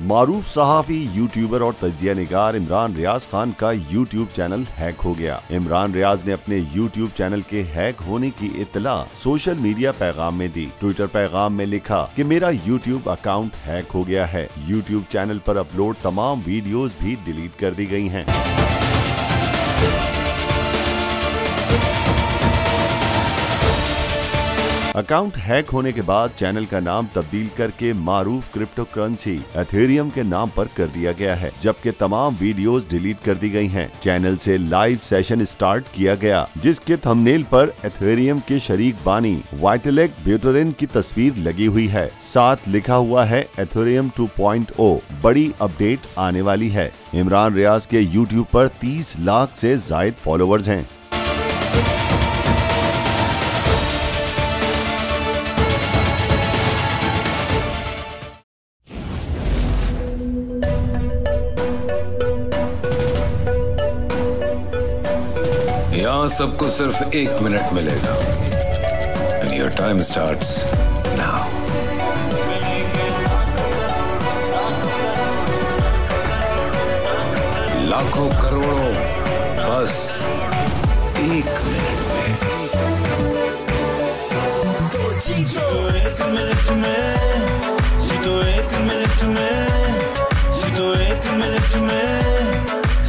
मारूफ सहाफी, YouTuber और तजिया निगार इमरान रियाज खान का यूट्यूब चैनल हैक हो गया। इमरान रियाज ने अपने यूट्यूब चैनल के हैक होने की इत्तला सोशल मीडिया पैगाम में दी। ट्विटर पैगाम में लिखा कि मेरा यूट्यूब अकाउंट हैक हो गया है। यूट्यूब चैनल पर अपलोड तमाम वीडियोस भी डिलीट कर दी गई हैं। अकाउंट हैक होने के बाद चैनल का नाम तब्दील करके मारूफ क्रिप्टो करेंसी एथेरियम के नाम पर कर दिया गया है, जबकि तमाम वीडियोस डिलीट कर दी गई हैं। चैनल से लाइव सेशन स्टार्ट किया गया, जिसके थंबनेल पर एथेरियम के शरीक बानी वाइटलेक ब्यूटेरिन की तस्वीर लगी हुई है। साथ लिखा हुआ है एथेरियम 2.0 बड़ी अपडेट आने वाली है। इमरान रियाज के यूट्यूब पर 30 लाख से जायद फॉलोअर्स हैं। यहाँ सबको सिर्फ 1 मिनट मिलेगा। And your time starts now. लाखों करोड़ों बस 1 मिनट में। जीतो 1 मिनट में, जीतो 1 मिनट में, जीतो 1 मिनट में,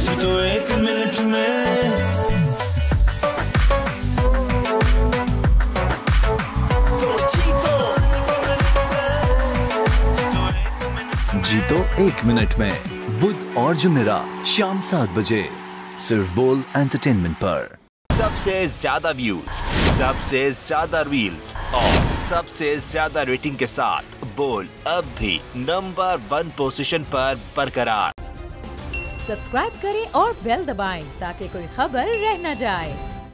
जीतो 1 मिनट में। जीतो 1 मिनट में, बुध और जुमेरात शाम 7 बजे सिर्फ बोल एंटरटेनमेंट पर। सबसे ज्यादा व्यूज, सबसे ज्यादा रील्स और सबसे ज्यादा रेटिंग के साथ बोल अब भी नंबर 1 पोजीशन पर बरकरार। सब्सक्राइब करें और बेल दबाएं ताकि कोई खबर रह न जाए।